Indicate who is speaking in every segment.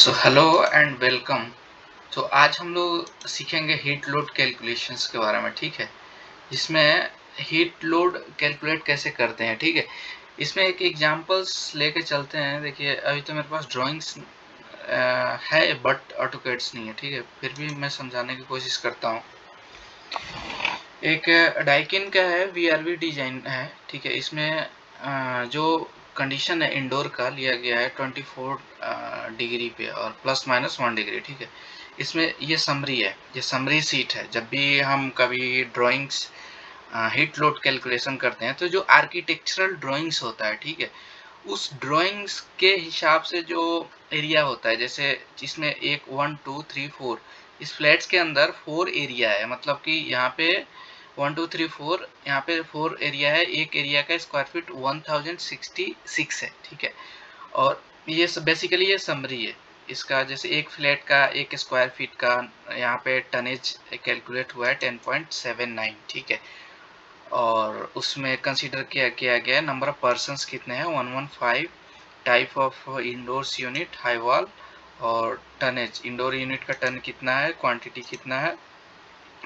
Speaker 1: So hello and welcome. तो आज हम लोग सीखेंगे हीट लोड कैलकुलेशंस के बारे में, ठीक है। इसमें हीट लोड कैलकुलेट कैसे करते हैं, ठीक है। इसमें एक एग्जांपल्स लेके चलते हैं। देखिए, अभी तो मेरे पास ड्राइंग्स है बट ऑटोकैड्स नहीं है, ठीक है। फिर भी मैं समझाने की कोशिश करता हूँ। एक डाइकिन का है, वीआरवी डिजाइन है, ठीक है। इसमें जो कंडीशन है इंडोर का लिया गया है 24 डिग्री पे और प्लस माइनस 1 डिग्री, ठीक है। इसमें ये समरी है, ये समरी सीट है। जब भी हम कभी ड्राइंग्स हीट लोड कैलकुलेशन करते हैं तो जो आर्किटेक्चरल ड्राइंग्स होता है, ठीक है, उस ड्राइंग्स के हिसाब से जो एरिया होता है, जैसे जिसमें एक 1 2 3 4 इस फ्लैट्स के अंदर 4 एरिया है, मतलब कि यहाँ पे 1 2 3 4 यहाँ पे 4 एरिया है। एक एरिया का स्क्वायर फीट 1066 है, ठीक है। और ये बेसिकली ये समरी है इसका। जैसे एक फ्लैट का एक स्क्वायर फीट का यहाँ पे टनेज कैलकुलेट हुआ है 10.79, ठीक है। और उसमें कंसीडर किया गया है नंबर ऑफ पर्सन्स कितने हैं 115, type of indoors unit high wall, और टनेज इंडोर यूनिट का टन कितना है, क्वांटिटी कितना है,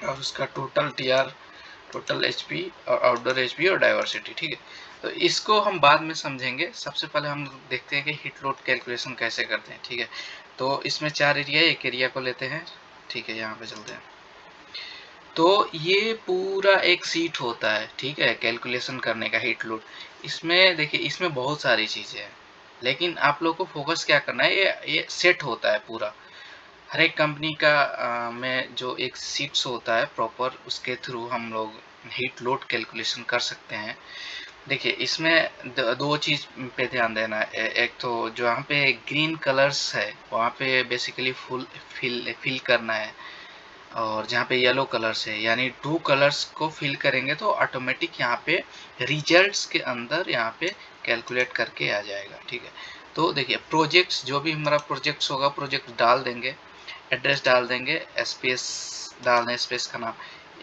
Speaker 1: और उसका टोटल टीआर, टोटल एचपी और आउटडोर एचपी और डाइवर्सिटी, ठीक है। तो इसको हम बाद में समझेंगे। सबसे पहले हम देखते हैं कि हीट लोड कैलकुलेशन कैसे करते हैं, ठीक है। तो इसमें 4 एरिया, एक एरिया को लेते हैं, ठीक है। यहाँ पे चलते हैं। तो ये पूरा एक सीट होता है, ठीक है, कैलकुलेशन करने का हीट लोड। इसमें देखिए, इसमें बहुत सारी चीजें हैं, लेकिन आप लोग को फोकस क्या करना है, ये सेट होता है पूरा। हर एक कंपनी का में जो एक सीट्स होता है प्रॉपर, उसके थ्रू हम लोग हीट लोड कैलकुलेशन कर सकते हैं। देखिए, इसमें दो चीज पे ध्यान देना है। एक तो जो यहाँ पे ग्रीन कलर्स है वहाँ पे बेसिकली फुल फिल करना है, और जहाँ पे येलो कलर्स है यानी टू कलर्स को फिल करेंगे तो ऑटोमेटिक यहाँ पे रिजल्ट्स के अंदर यहाँ पे कैलकुलेट करके आ जाएगा, ठीक है। तो देखिए, प्रोजेक्ट्स, जो भी हमारा प्रोजेक्ट्स होगा, प्रोजेक्ट डाल देंगे, एड्रेस डाल देंगे, स्पेस डाल दें, स्पेस का नाम।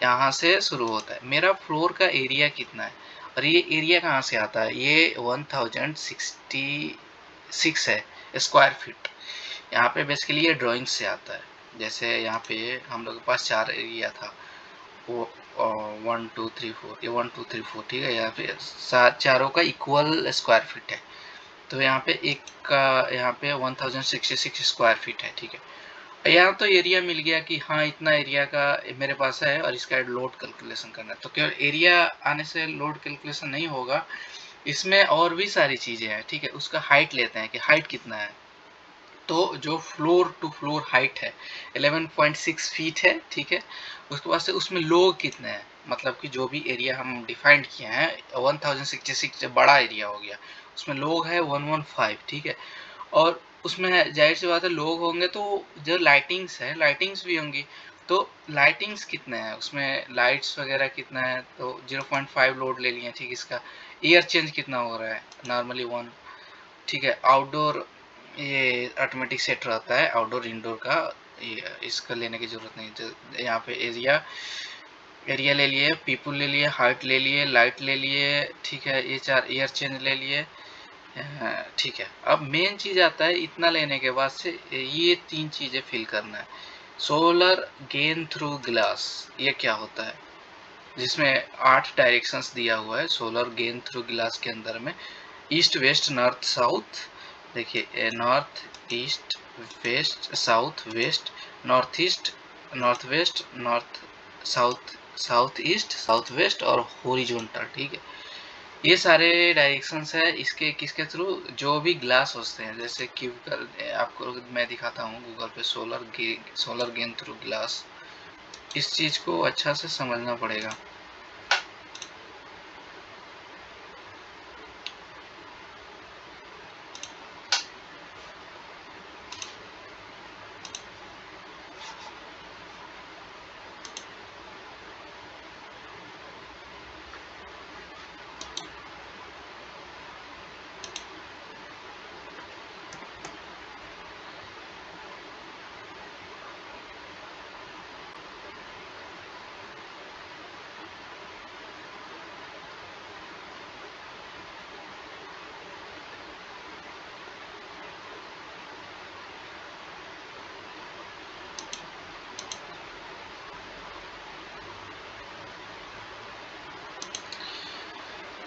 Speaker 1: यहाँ से शुरू होता है मेरा फ्लोर का एरिया कितना है, और ये एरिया कहाँ से आता है, ये 1066 है स्क्वायर फीट। यहाँ पे बेसिकली ये ड्राइंग से आता है। जैसे यहाँ पे हम लोग के पास 4 एरिया था, वो 1 2 3 4, ये 1 2 3 4, ठीक है। यहाँ पे चारों का इक्वल स्क्वायर फीट है। तो यहाँ पे एक का यहाँ पे 1066 स्क्वायर फीट है, ठीक है। यहाँ तो एरिया मिल गया कि हाँ, इतना एरिया का मेरे पास है और इसका लोड कैलकुलेशन करना है। तो केवल एरिया आने से लोड कैलकुलेशन नहीं होगा, इसमें और भी सारी चीजें हैं, ठीक है। उसका हाइट लेते हैं कि हाइट कितना है। तो जो फ्लोर टू फ्लोर हाइट है 11.6 फीट है, ठीक है। उसके बाद से उसमें लोग कितने हैं, मतलब कि जो भी एरिया हम डिफाइंड किए हैं 1066 बड़ा एरिया हो गया, उसमें लोग है 115, ठीक है। और उसमें जाहिर सी बात है लोग होंगे तो जो लाइटिंग्स है, लाइटिंग्स भी होंगी। तो लाइटिंग्स कितने हैं, उसमें लाइट्स वगैरह कितना है, तो 0.5 लोड ले लिए, ठीक। इसका एयर चेंज कितना हो रहा है, नॉर्मली 1, ठीक है। आउटडोर ये ऑटोमेटिक सेट रहता है, आउटडोर इंडोर का ये इसका लेने की जरूरत नहीं। यहाँ पे एरिया एरिया ले लिए, पीपल ले लिए, हाइट ले लिए, लाइट ले लिए, ठीक है। ये 4 एयर चेंज ले लिए, ठीक है। अब मेन चीज आता है, इतना लेने के बाद से ये 3 चीजें फिल करना है। सोलर गेन थ्रू ग्लास, ये क्या होता है, जिसमें 8 डायरेक्शंस दिया हुआ है सोलर गेन थ्रू ग्लास के अंदर में। ईस्ट वेस्ट नॉर्थ साउथ, देखिए north east west south west, north east north west, north south south east south west, और हॉरिजॉन्टल, ठीक है। ये सारे डायरेक्शंस है इसके, किसके थ्रू, जो भी ग्लास होते हैं, जैसे क्यूबिकल। आपको मैं दिखाता हूँ गूगल पे, सोलर गेन थ्रू ग्लास। इस चीज को अच्छा से समझना पड़ेगा।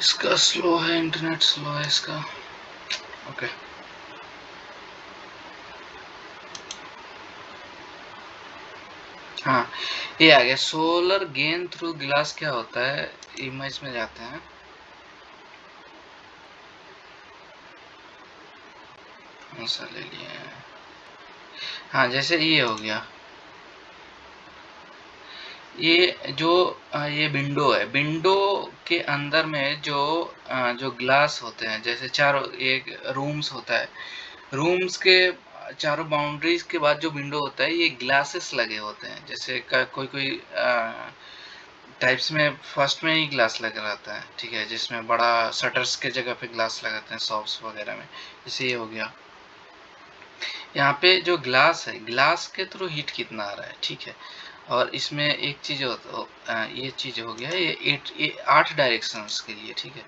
Speaker 1: इसका स्लो है, इंटरनेट स्लो है इसका। ओके हाँ, ये आ गया। सोलर गेन थ्रू ग्लास क्या होता है, इमेज में जाते हैं। ऐसा ले लिए हैं। हाँ, जैसे ये हो गया, ये जो ये विंडो है, विंडो के अंदर में जो ग्लास होते हैं, जैसे चारों एक रूम्स होता है, रूम्स के चारों बाउंड्रीज के बाद जो विंडो होता है, ये ग्लासेस लगे होते हैं। जैसे कोई कोई टाइप्स में फर्स्ट में ही ग्लास लगा रहता है, ठीक है, जिसमें बड़ा शटर्स के जगह पे ग्लास लगाते हैं शॉप्स वगैरह में। जैसे ये हो गया, यहाँ पे जो ग्लास है, ग्लास के थ्रू हीट कितना आ रहा है, ठीक है। और इसमें एक चीज ये चीज हो गया, ये 8 डायरेक्शंस के लिए, ठीक है।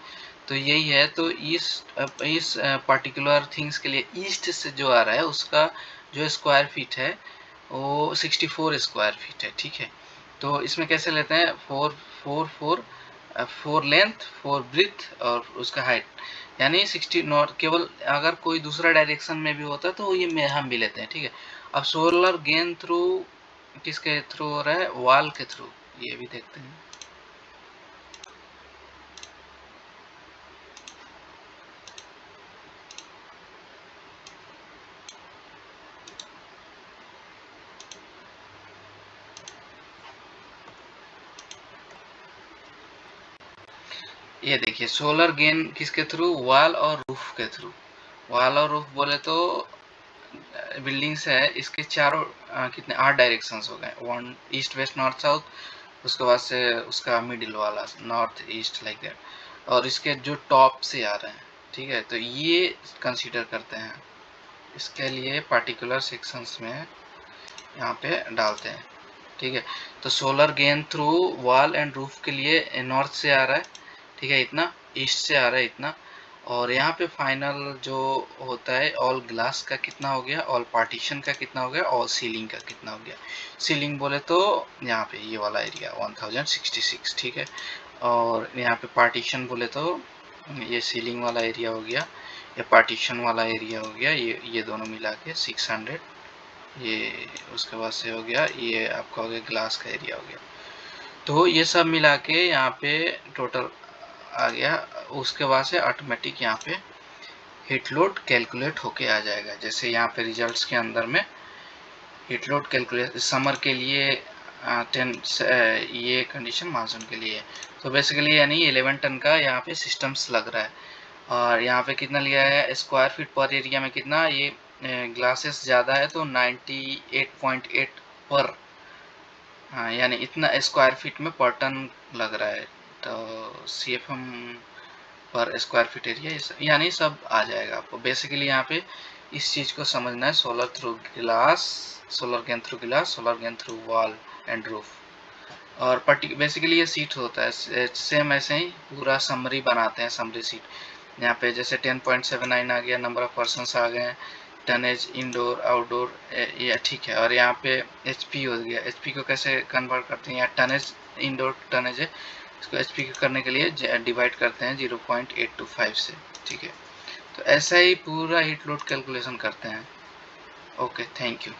Speaker 1: तो यही है, तो इस पर्टिकुलर थिंग्स के लिए ईस्ट से जो आ रहा है, उसका जो स्क्वायर फीट है वो 64 स्क्वायर फीट है, ठीक है। तो इसमें कैसे लेते हैं, 4 लेंथ, 4 ब्रीथ और उसका हाइट, यानी 60 नॉट। केवल अगर कोई दूसरा डायरेक्शन में भी होता है तो ये में हम भी लेते हैं, ठीक है। अब सोलर गेन थ्रू किसके थ्रू हो रहा है, वॉल के थ्रू, ये भी देखते हैं। ये देखिए, सोलर गेन किसके थ्रू, वॉल और रूफ के थ्रू। वॉल और रूफ बोले तो बिल्डिंग्स है, इसके चारों कितने 8 डायरेक्शंस हो गए, one east west north south, उसके बाद से उसका मिडिल वाला नॉर्थ ईस्ट लाइक दैट, और इसके जो टॉप से आ रहे हैं, ठीक है। तो ये कंसीडर करते हैं, इसके लिए पार्टिकुलर सेक्शंस में यहाँ पे डालते हैं, ठीक है। तो solar gain through wall and roof के लिए नॉर्थ से आ रहा है, ठीक है, इतना, ईस्ट से आ रहा है इतना। और यहाँ पे फाइनल जो होता है, ऑल ग्लास का कितना हो गया, ऑल पार्टीशन का कितना हो गया, ऑल सीलिंग का कितना हो गया। सीलिंग बोले तो यहाँ पे ये वाला एरिया 1066, ठीक है। और यहाँ पे पार्टीशन बोले तो ये सीलिंग वाला एरिया हो गया, ये पार्टीशन वाला एरिया हो गया, ये दोनों मिला के 600। ये उसके बाद से हो गया, ये आपका हो गया ग्लास का एरिया हो गया। तो ये सब मिला के यहाँ पे टोटल आ गया। उसके बाद से ऑटोमेटिक यहाँ पे हीट लोड कैलकुलेट होके आ जाएगा। जैसे यहाँ पे रिजल्ट्स के अंदर में हीट लोड कैलकुलेट समर के लिए 10 ये कंडीशन मानसून के लिए। तो बेसिकली यानी 11 टन का यहाँ पे सिस्टम्स लग रहा है। और यहाँ पे कितना लिया है स्क्वायर फीट पर एरिया में, कितना ये ग्लासेस ज़्यादा है तो 98.8 पर, हाँ, यानी इतना स्क्वायर फीट में पर टन लग रहा है। तो CFM पर स्क्वायर फीट एरिया, यानी सब आ जाएगा आपको। बेसिकली यहाँ पे इस चीज़ को समझना है, solar through glass, solar gain through glass, solar gain through wall and roof. और बेसिकली ये सीट होता है सेम ऐसे ही पूरा समरी बनाते हैं, समरी सीट। यहाँ पे जैसे 10.79 आ गया, नंबर ऑफ पर्सनस आ गए, टनेज इंडोर आउटडोर, ये ठीक है। और यहाँ पे HP हो गया, HP को कैसे कन्वर्ट करते हैं, यहाँ टनेज इंडोर टनेज है, इसको HP को करने के लिए डिवाइड करते हैं 0.825 से, ठीक है। तो ऐसा ही पूरा हीट लोड कैलकुलेशन करते हैं। Okay, thank you.